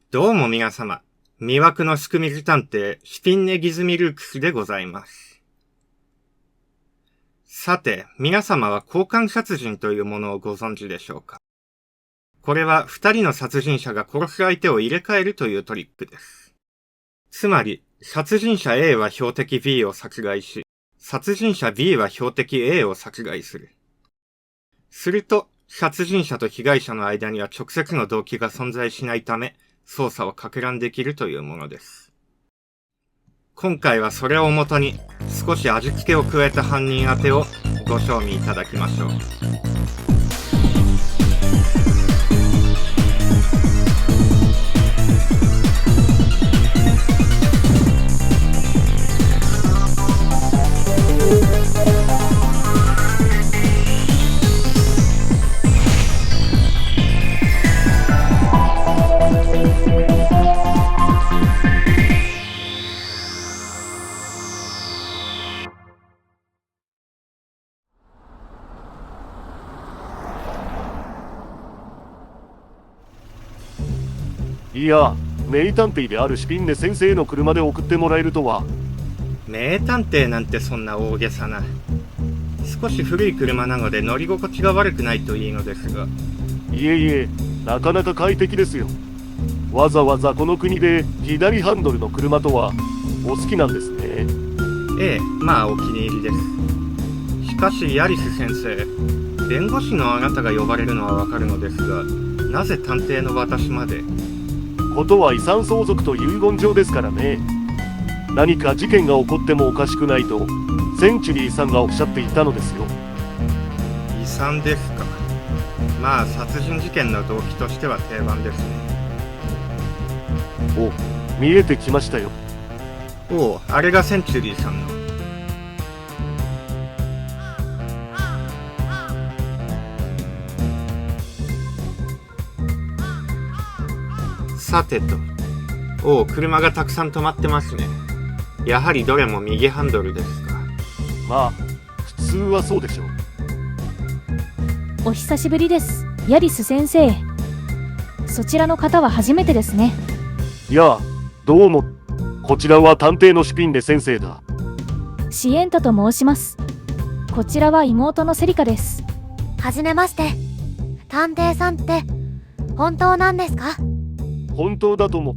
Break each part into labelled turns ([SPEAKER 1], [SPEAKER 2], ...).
[SPEAKER 1] どうも皆様、魅惑のスクミル探偵、シュピンネギズミルークスでございます。さて、皆様は交換殺人というものをご存知でしょうか？これは二人の殺人者が殺す相手を入れ替えるというトリックです。つまり、殺人者 A は標的 B を殺害し、殺人者 B は標的 A を殺害する。すると、殺人者と被害者の間には直接の動機が存在しないため、操作をかく乱できるというものです。今回はそれをもとに少し味付けを加えた犯人当てをご賞味いただきましょう。
[SPEAKER 2] いや、名探偵であるシュピンネ先生の車で送ってもらえるとは。
[SPEAKER 1] 名探偵なんてそんな大げさな。少し古い車なので乗り心地が悪くないといいのですが。
[SPEAKER 2] いえいえ、なかなか快適ですよ。わざわざこの国で左ハンドルの車とはお好きなんですね。
[SPEAKER 1] ええ、まあお気に入りです。しかしヤリス先生、弁護士のあなたが呼ばれるのはわかるのですが、なぜ探偵の私まで？
[SPEAKER 2] ことは遺産相続と遺言状ですからね。何か事件が起こってもおかしくないとセンチュリーさんがおっしゃっていたのですよ。
[SPEAKER 1] 遺産ですか。まあ殺人事件の動機としては定番ですね。
[SPEAKER 2] お、見えてきましたよ。
[SPEAKER 1] おう、あれがセンチュリーさんの。さてと。おう、車がたくさん止まってますね。やはりどれも右ハンドルですか。
[SPEAKER 2] まあ普通はそうでしょう。
[SPEAKER 3] お久しぶりです、ヤリス先生。そちらの方は初めてですね。
[SPEAKER 2] いや、どうも。こちらは探偵のシュピンネ先生だ。
[SPEAKER 3] シエンタと申します。こちらは妹のセリカです。
[SPEAKER 4] はじめまして。探偵さんって本当なんですか？
[SPEAKER 2] 本当だとも。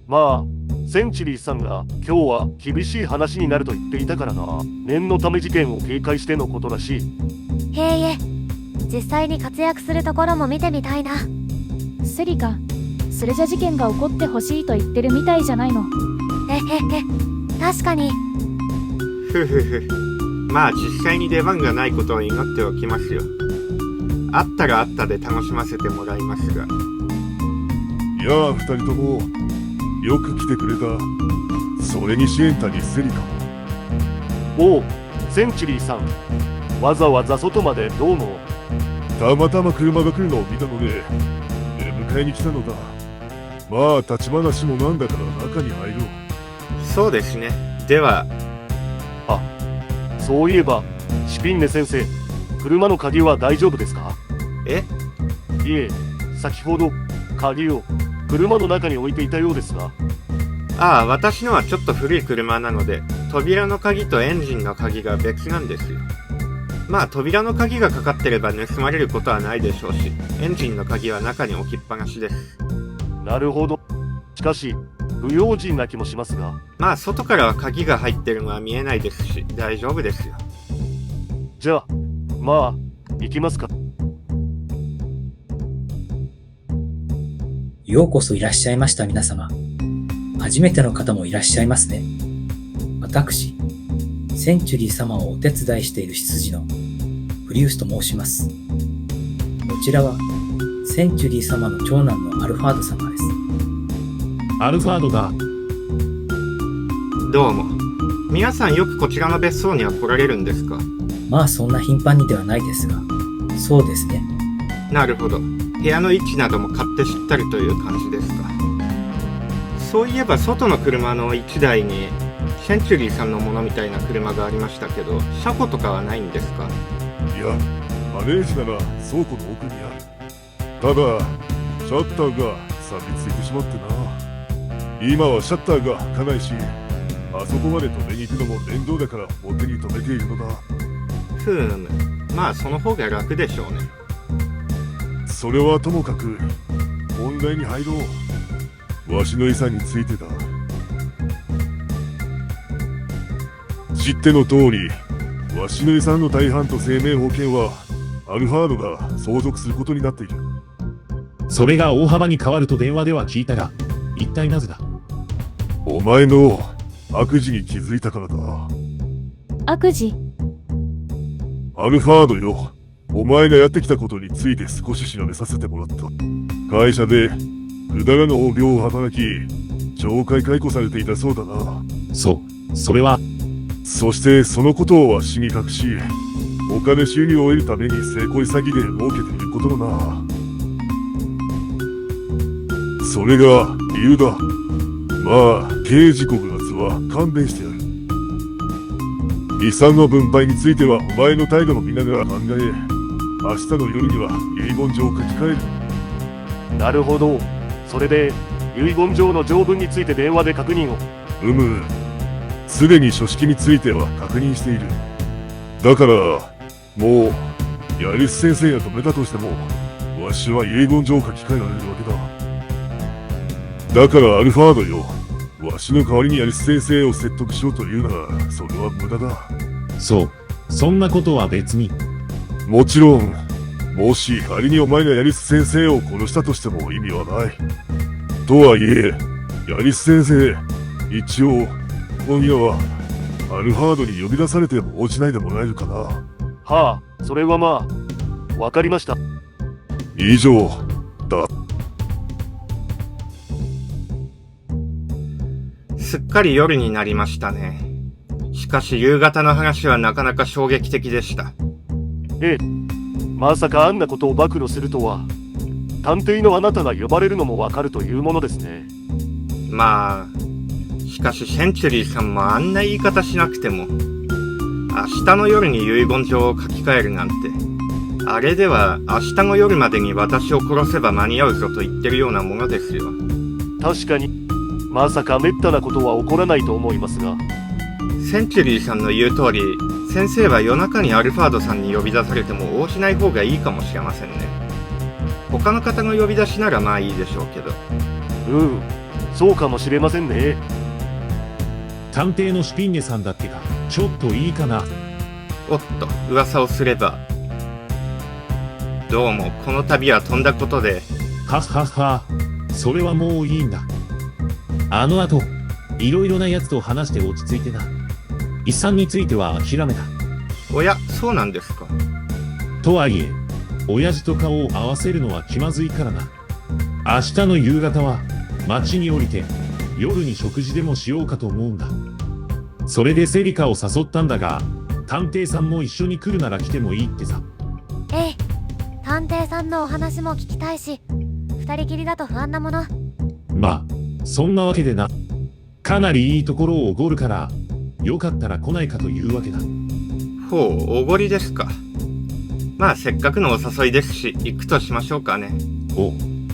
[SPEAKER 2] まあセンチュリーさんが今日は厳しい話になると言っていたからな。念のため事件を警戒してのことらしい。
[SPEAKER 4] へいえ、実際に活躍するところも見てみたいな。
[SPEAKER 3] セリカ、それじゃ事件が起こってほしいと言ってるみたいじゃないの。
[SPEAKER 4] 確かに。
[SPEAKER 1] ふふふ。まあ実際に出番がないことを祈っておきますよ。あったらあったで楽しませてもらいますが。
[SPEAKER 5] いやあ、二人ともよく来てくれた。それにシエンタにセリカも。
[SPEAKER 2] おう、センチュリーさん、わざわざ外までどうも。
[SPEAKER 5] たまたま車が来るのを見たので出迎えに来たのだ。まあ立ち話もなんだから中に入ろう。
[SPEAKER 1] そうですね。では。
[SPEAKER 2] あ、そういえばシュピンネ先生、車の鍵は大丈夫ですか？
[SPEAKER 1] え？
[SPEAKER 2] いえ、先ほど鍵を車の中に置いていたようですが。
[SPEAKER 1] ああ、私のはちょっと古い車なので、扉の鍵とエンジンの鍵が別なんですよ。まあ扉の鍵がかかってれば盗まれることはないでしょうし、エンジンの鍵は中に置きっぱなしです。
[SPEAKER 2] なるほど。しかし不用心な気もしますが。
[SPEAKER 1] まあ外からは鍵が入ってるのは見えないですし、大丈夫ですよ。
[SPEAKER 2] じゃあ、まあ行きますか。
[SPEAKER 6] ようこそいらっしゃいました皆様。初めての方もいらっしゃいますね。私、センチュリー様をお手伝いしている執事のフリウスと申します。こちらはセンチュリー様の長男のアルファード様です。
[SPEAKER 5] アルファードだ。
[SPEAKER 1] どうも。皆さんよくこちらの別荘には来られるんですか？
[SPEAKER 6] まあそんな頻繁にではないですが、そうですね。
[SPEAKER 1] なるほど。部屋の位置なども勝手知ったるという感じですか。そういえば外の車の1台にセンチュリーさんのものみたいな車がありましたけど、車庫とかはないんですか？
[SPEAKER 5] いや、ガレージなら倉庫の奥にある。ただシャッターが錆びついてしまってな。今はシャッターが開かないし、あそこまで止めに行くのも面倒だから表に止めているのだ。
[SPEAKER 1] ふーむ。まあその方が楽でしょうね。
[SPEAKER 5] それはともかく本題に入ろう。わしの遺産についてだ。知っての通り、わしの遺産の大半と生命保険はアルファードが相続することになっている。
[SPEAKER 7] それが大幅に変わると電話では聞いたが、一体なぜだ？
[SPEAKER 5] お前の悪事に気づいたからだ。
[SPEAKER 3] 悪事？
[SPEAKER 5] アルファードよ、お前がやってきたことについて少し調べさせてもらった。会社でくだらぬ横領を働き、懲戒解雇されていたそうだな。
[SPEAKER 7] それは、
[SPEAKER 5] そしてそのことをわしに隠し、お金収入を得るために性恋詐欺で儲けていることだな。それが理由だ。まあ、刑事告発は勘弁してやる。遺産の分配についてはお前の態度も見ながら考え、明日の夜には遺言状を書き換える。
[SPEAKER 2] なるほど。それで、遺言状の条文について電話で確認を。
[SPEAKER 5] すでに書式については確認している。だから、もう、ヤリス先生が止めたとしても、わしは遺言状を書き換えられるわけだ。だからアルファードよ、わしの代わりにヤリス先生を説得しようというなら、それは無駄だ。
[SPEAKER 7] そんなことは別に。
[SPEAKER 5] もちろん、もし仮にお前がヤリス先生を殺したとしても意味はない。とはいえ、ヤリス先生、一応、今夜は、アルファードに呼び出されても応じないでもらえるかな。
[SPEAKER 2] はあ、それはまあ、わかりました。
[SPEAKER 5] 以上、だ。
[SPEAKER 1] すっかり夜になりましたね。しかし夕方の話はなかなか衝撃的でした。
[SPEAKER 2] ええ。まさかあんなことを暴露するとは。探偵のあなたが呼ばれるのもわかるというものですね。
[SPEAKER 1] まあ、しかしセンチュリーさんもあんな言い方しなくても、明日の夜に遺言状を書き換えるなんて、あれでは明日の夜までに私を殺せば間に合うぞと言ってるようなものですよ。
[SPEAKER 2] 確かに、まさか滅多なことは起こらないと思いますが。
[SPEAKER 1] センチュリーさんの言う通り、先生は夜中にアルファードさんに呼び出されても応じない方がいいかもしれませんね。他の方の呼び出しならまあいいでしょうけど。
[SPEAKER 2] そうかもしれませんね。
[SPEAKER 7] 探偵のシュピンネさんだってか、ちょっといいかな。
[SPEAKER 1] おっと、噂をすれば。どうもこの度は飛んだことで。
[SPEAKER 7] はっはっは、それはもういいんだ。あの後、いろいろな奴と話して落ち着いてな。遺産については諦めた。
[SPEAKER 1] おや、そうなんですか。
[SPEAKER 7] とはいえ、親父と顔を合わせるのは気まずいからな。明日の夕方は、町に降りて、夜に食事でもしようかと思うんだ。それでセリカを誘ったんだが、探偵さんも一緒に来るなら来てもいいってさ。
[SPEAKER 4] ええ、探偵さんのお話も聞きたいし、二人きりだと不安なもの。
[SPEAKER 7] まあ、そんなわけでな。かなりいいところをおごるから、よかったら来ないかというわけだ。
[SPEAKER 1] ほう、おごりですか。まあせっかくのお誘いですし、行くとしましょうかね。
[SPEAKER 7] お、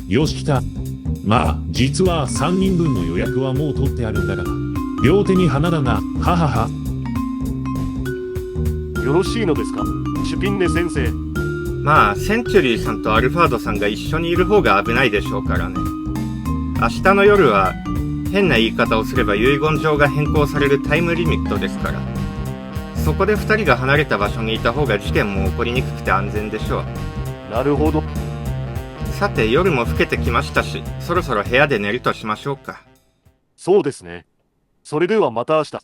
[SPEAKER 7] よし来た。まあ、実は3人分の予約はもう取ってあるんだがな。両手に花だな、ははは。
[SPEAKER 2] よろしいのですか、シュピンネ先生。
[SPEAKER 1] まあ、センチュリーさんとアルファードさんが一緒にいる方が危ないでしょうからね。明日の夜は、変な言い方をすれば遺言状が変更されるタイムリミットですから。そこで二人が離れた場所にいた方が事件も起こりにくくて安全でしょう。
[SPEAKER 2] なるほど。
[SPEAKER 1] さて、夜も更けてきましたし、そろそろ部屋で寝るとしましょうか。
[SPEAKER 2] そうですね。それではまた明日。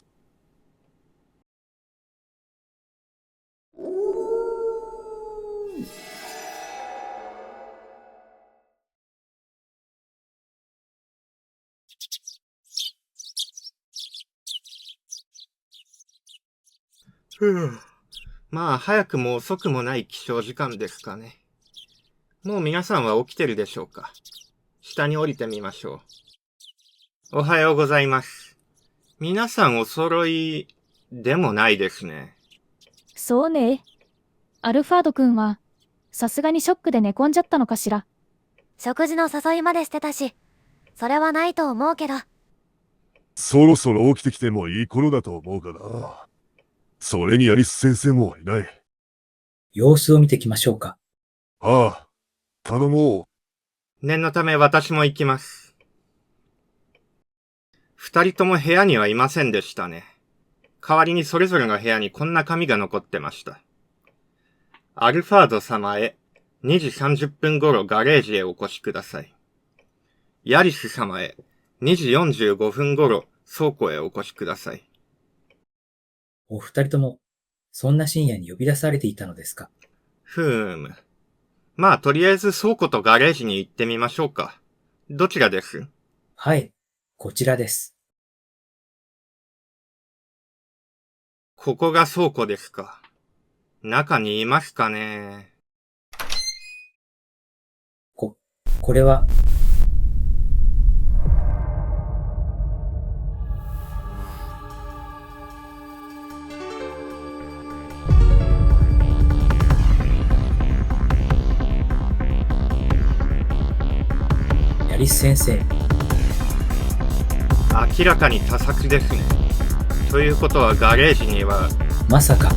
[SPEAKER 1] まあ、早くも遅くもない起床時間ですかね。もう皆さんは起きてるでしょうか。下に降りてみましょう。おはようございます。皆さんお揃いでもないですね。
[SPEAKER 3] そうね。アルファード君は、さすがにショックで寝込んじゃったのかしら。
[SPEAKER 4] 食事の誘いまでしてたし、それはないと思うけど。
[SPEAKER 5] そろそろ起きてきてもいい頃だと思うかな。それにヤリス先生もいない。
[SPEAKER 6] 様子を見てきましょうか。
[SPEAKER 5] ああ、頼も
[SPEAKER 1] 念のため私も行きます。二人とも部屋にはいませんでしたね。代わりにそれぞれの部屋にこんな紙が残ってました。アルファード様へ、2時30分頃ガレージへお越しください。ヤリス様へ、2時45分頃倉庫へお越しください。
[SPEAKER 6] お二人とも、そんな深夜に呼び出されていたのですか？
[SPEAKER 1] ふーむ。まあとりあえず倉庫とガレージに行ってみましょうか。どちらです？
[SPEAKER 6] はい、こちらです。
[SPEAKER 1] ここが倉庫ですか。中にいますかね。
[SPEAKER 6] これは、ヤリス先生、
[SPEAKER 1] 明らかに他作ですね。ということはガレージには、
[SPEAKER 6] まさか、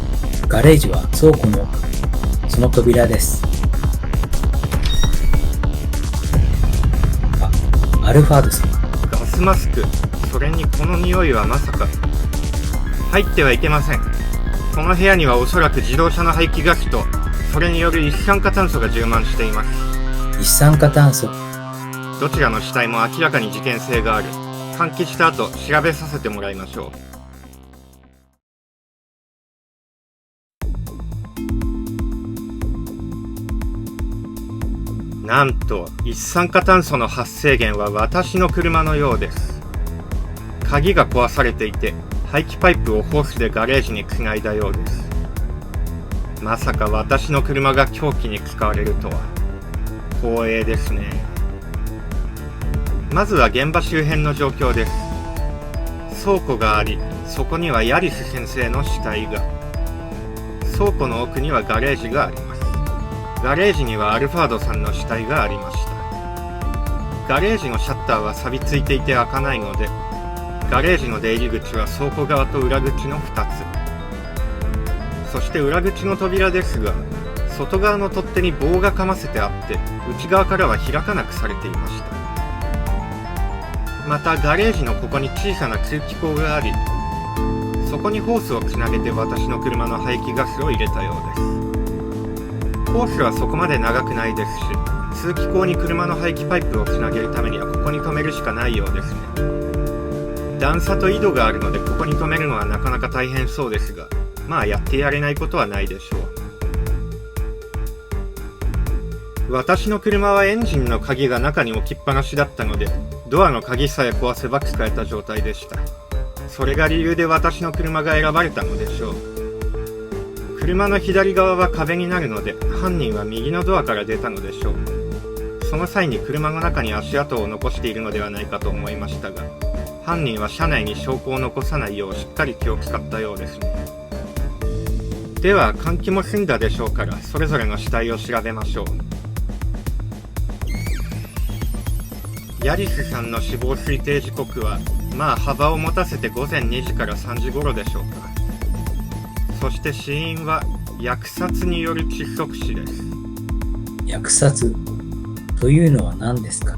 [SPEAKER 6] ガレージは倉庫の奥、その扉です。アルファード様。
[SPEAKER 1] ガスマスク、それにこの匂いはまさか。入ってはいけません。この部屋にはおそらく自動車の排気ガスと、それによる一酸化炭素が充満しています。
[SPEAKER 6] 一酸化炭素。
[SPEAKER 1] どちらの死体も明らかに事件性がある。換気した後、調べさせてもらいましょう。なんと、一酸化炭素の発生源は私の車のようです。鍵が壊されていて、排気パイプをホースでガレージにつないだようです。まさか私の車が凶器に使われるとは。光栄ですね。まずは現場周辺の状況です。倉庫があり、そこにはヤリス先生の死体が。倉庫の奥にはガレージがあります。ガレージにはアルファードさんの死体がありました。ガレージのシャッターは錆びついていて開かないので、ガレージの出入り口は倉庫側と裏口の2つ。そして裏口の扉ですが、外側の取っ手に棒がかませてあって、内側からは開かなくされていました。またガレージのここに小さな通気口があり、そこにホースをつなげて私の車の排気ガスを入れたようです。ホースはそこまで長くないですし、通気口に車の排気パイプをつなげるためにはここに止めるしかないようですね。段差と井戸があるのでここに止めるのはなかなか大変そうですが、まあやってやれないことはないでしょう。私の車はエンジンの鍵が中に置きっぱなしだったので、ドアの鍵さえ壊せば使えた状態でした。それが理由で私の車が選ばれたのでしょう。車の左側は壁になるので、犯人は右のドアから出たのでしょう。その際に車の中に足跡を残しているのではないかと思いましたが、犯人は車内に証拠を残さないようしっかり気を使ったようですね。では換気も済んだでしょうから、それぞれの死体を調べましょう。ヤリスさんの死亡推定時刻は、まあ幅を持たせて午前2時から3時頃でしょうか。そして死因は扼殺による窒息死です。
[SPEAKER 6] 扼殺というのは何ですか？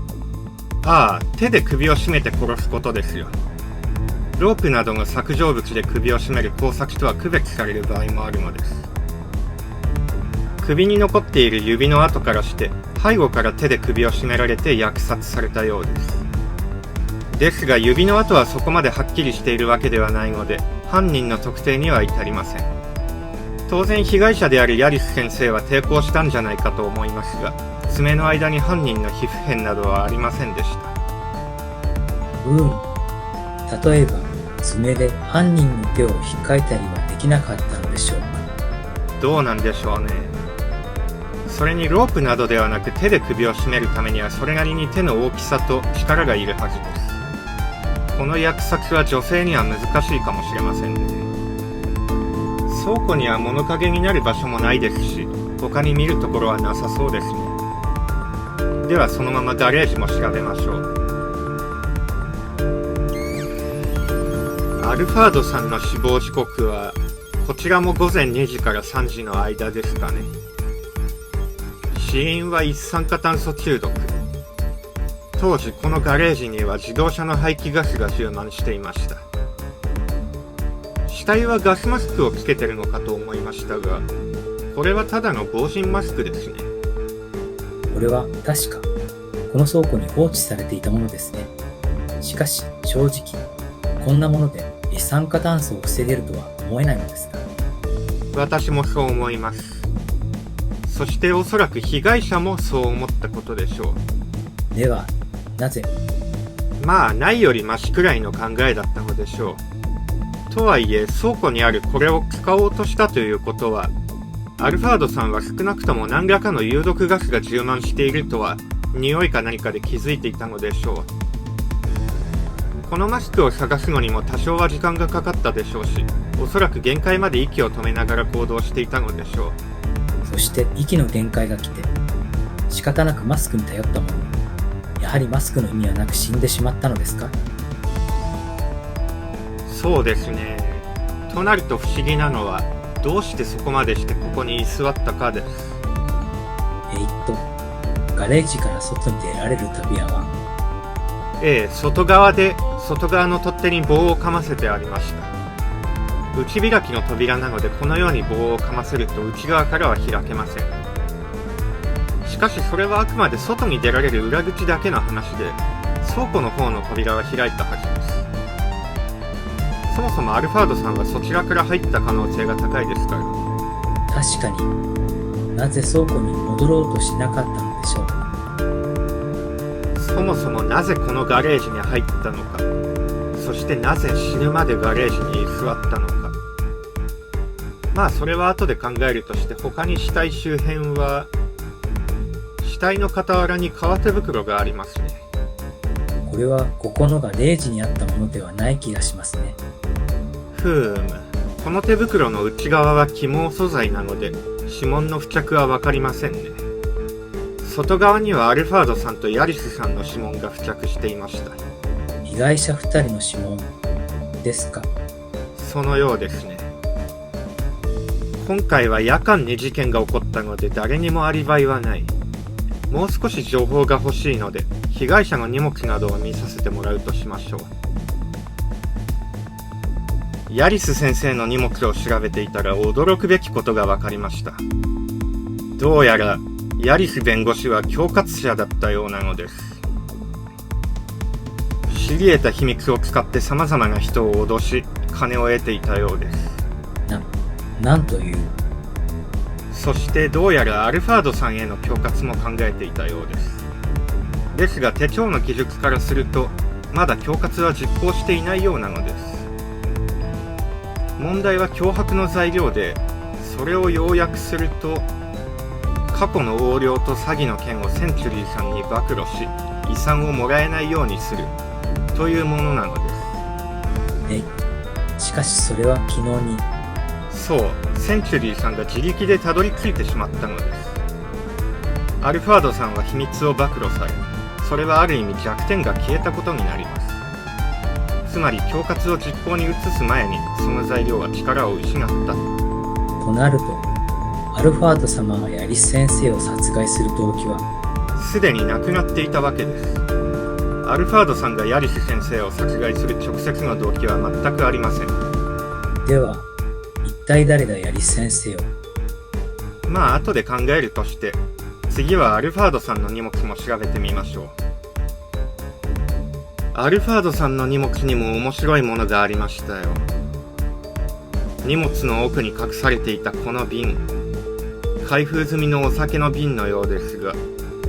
[SPEAKER 1] ああ、手で首を絞めて殺すことですよ。ロープなどの削状物で首を絞める工作とは区別される場合もあるのです。首に残っている指の跡からして、背後から手で首を絞められて扼殺されたようです。ですが指の跡はそこまではっきりしているわけではないので、犯人の特定には至りません。当然被害者であるヤリス先生は抵抗したんじゃないかと思いますが、爪の間に犯人の皮膚片などはありませんでした。
[SPEAKER 6] 例えば爪で犯人の手を引っかいたりはできなかったのでしょうか？
[SPEAKER 1] どうなんでしょうね。それにロープなどではなく手で首を絞めるためにはそれなりに手の大きさと力がいるはずです。この扼殺は女性には難しいかもしれませんね。倉庫には物陰になる場所もないですし、他に見るところはなさそうですね。ではそのままガレージも調べましょう。アルファードさんの死亡時刻は、こちらも午前2時から3時の間ですかね。死因は一酸化炭素中毒。当時このガレージには自動車の排気ガスが充満していました。死体はガスマスクをつけてるのかと思いましたが、これはただの防塵マスクですね。
[SPEAKER 6] これは確か、この倉庫に放置されていたものですね。しかし、正直、こんなもので一酸化炭素を防げるとは思えないのですが。
[SPEAKER 1] 私もそう思います。そしておそらく被害者もそう思ったことでしょう。
[SPEAKER 6] では、なぜ？
[SPEAKER 1] まあ、ないよりマシくらいの考えだったのでしょう。とはいえ、倉庫にあるこれを使おうとしたということは、アルファードさんは少なくとも何らかの有毒ガスが充満しているとは、匂いか何かで気づいていたのでしょう。このマスクを探すのにも多少は時間がかかったでしょうし、おそらく限界まで息を止めながら行動していたのでしょう。
[SPEAKER 6] そして息の限界が来て、仕方なくマスクに頼ったものの、やはりマスクの意味はなく死んでしまったのですか？
[SPEAKER 1] そうですね。となると不思議なのは、どうしてそこまでしてここに居座ったかです。
[SPEAKER 6] ガレージから外に出られる扉は、
[SPEAKER 1] 外側の取っ手に棒をかませてありました。内開きの扉なので、このように棒をかませると内側からは開けません。しかしそれはあくまで外に出られる裏口だけの話で、倉庫の方の扉は開いたはずです。そもそもアルファードさんはそちらから入った可能性が高いですから。
[SPEAKER 6] 確かになぜ倉庫に戻ろうとしなかったのでしょう。
[SPEAKER 1] そもそもなぜこのガレージに入ったのか、そしてなぜ死ぬまでガレージに居座ったのか。まあそれは後で考えるとして、他に死体周辺は、死体の傍らに革手袋がありますね。
[SPEAKER 6] これはここのガレージにあったものではない気がしますね。
[SPEAKER 1] この手袋の内側は起毛素材なので、指紋の付着はわかりませんね。外側にはアルファードさんとヤリスさんの指紋が付着していました。
[SPEAKER 6] 被害者2人の指紋ですか？
[SPEAKER 1] そのようですね。今回は夜間に事件が起こったので、誰にもアリバイはない。もう少し情報が欲しいので、被害者の荷物などを見させてもらうとしましょう。ヤリス先生の荷物を調べていたら驚くべきことが分かりました。どうやらヤリス弁護士は恐喝者だったようなのです。知り得た秘密を使って様々な人を脅し、金を得ていたようです。
[SPEAKER 6] なんという。
[SPEAKER 1] そしてどうやらアルファードさんへの恐喝も考えていたようです。ですが手帳の記述からすると、まだ恐喝は実行していないようなのです。問題は脅迫の材料で、それを要約すると、過去の横領と詐欺の件をセンチュリーさんに暴露し、遺産をもらえないようにするというものなのです。
[SPEAKER 6] しかしそれは昨日に。
[SPEAKER 1] そう、センチュリーさんが自力でたどり着いてしまったのです。アルファードさんは秘密を暴露され、それはある意味弱点が消えたことになります。つまり恐喝を実行に移す前に、その材料は力を失った。
[SPEAKER 6] となると、アルファード様がヤリス先生を殺害する動機は、
[SPEAKER 1] すでに亡くなっていたわけです。アルファードさんがヤリス先生を殺害する直接の動機は全くありません。
[SPEAKER 6] では、一体誰がヤリス先生を？
[SPEAKER 1] まあ後で考えるとして、次はアルファードさんの荷物も調べてみましょう。アルファードさんの荷物にも面白いものがありましたよ。荷物の奥に隠されていたこの瓶、開封済みのお酒の瓶のようですが、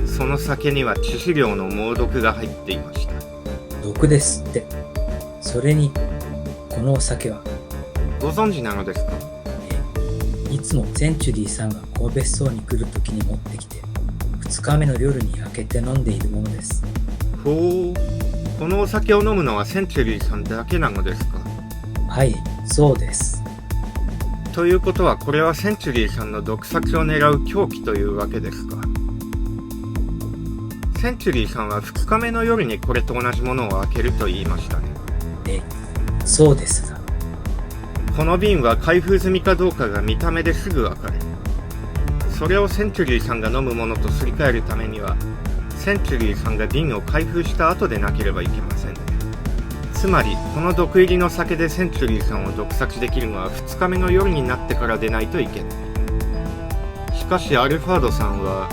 [SPEAKER 1] その酒には致死量の猛毒が入っていました。
[SPEAKER 6] 毒ですって。それに、このお酒は？
[SPEAKER 1] ご存知なのですか？
[SPEAKER 6] いつもセンチュリーさんが神戸荘に来るときに持ってきて、2日目の夜に開けて飲んでいるものです。
[SPEAKER 1] ほう、このお酒を飲むのはセンチュリーさんだけなのですか？
[SPEAKER 6] はい、そうです。
[SPEAKER 1] ということは、これはセンチュリーさんの毒殺を狙う凶器というわけですか？センチュリーさんは2日目の夜にこれと同じものを開けると言いましたね。
[SPEAKER 6] そうですが。
[SPEAKER 1] この瓶は開封済みかどうかが見た目ですぐわかる。それをセンチュリーさんが飲むものとすり替えるためには、センチュリーさんが瓶を開封した後でなければいけません。つまり、この毒入りの酒でセンチュリーさんを毒殺できるのは2日目の夜になってからでないといけない。しかしアルファードさんは、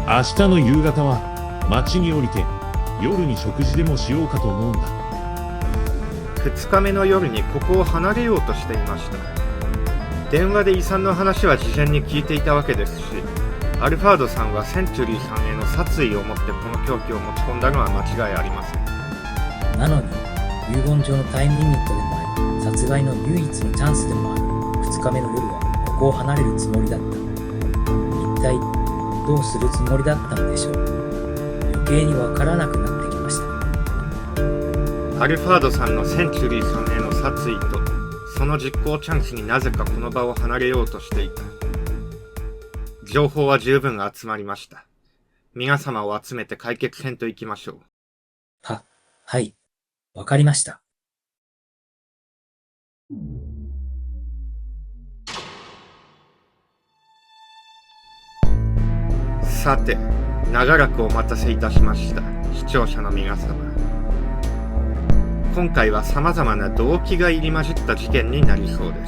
[SPEAKER 7] 明日の夕方は町に降りて夜に食事でもしようかと思うんだ。
[SPEAKER 1] 2日目の夜にここを離れようとしていました。電話で遺産の話は事前に聞いていたわけですし、アルファードさんはセンチュリーさんへの殺意を持ってこの凶器を持ち込んだのは間違いありません。
[SPEAKER 6] なのに、遺言上のタイムリミットでもあり、殺害の唯一のチャンスでもある2日目の夜はここを離れるつもりだった。一体どうするつもりだったのでしょう。余計にわからなくなってきました。
[SPEAKER 1] アルファードさんのセンチュリーさんへの殺意と、その実行チャンスになぜかこの場を離れようとしていた。情報は十分集まりました。皆様を集めて解決編と行きましょう。
[SPEAKER 6] はい。わかりました。
[SPEAKER 1] さて、長らくお待たせいたしました。視聴者の皆様。今回は様々な動機が入り混じった事件になりそうで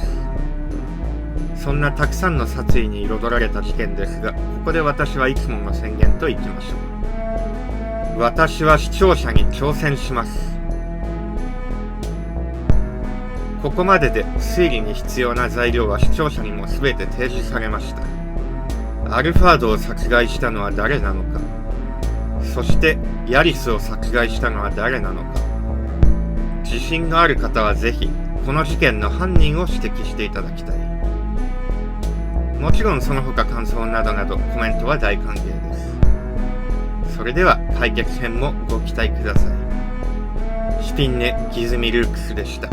[SPEAKER 1] す。そんなたくさんの殺意に彩られた事件ですが、ここで私はいつもの宣言といきましょう。私は視聴者に挑戦します。ここまでで推理に必要な材料は視聴者にも全て提示されました。アルファードを殺害したのは誰なのか、そしてヤリスを殺害したのは誰なのか。自信のある方はぜひこの事件の犯人を指摘していただきたい。もちろんその他感想などなどコメントは大歓迎です。それでは解決編もご期待ください。シュピンネ・ギズミルークスでした。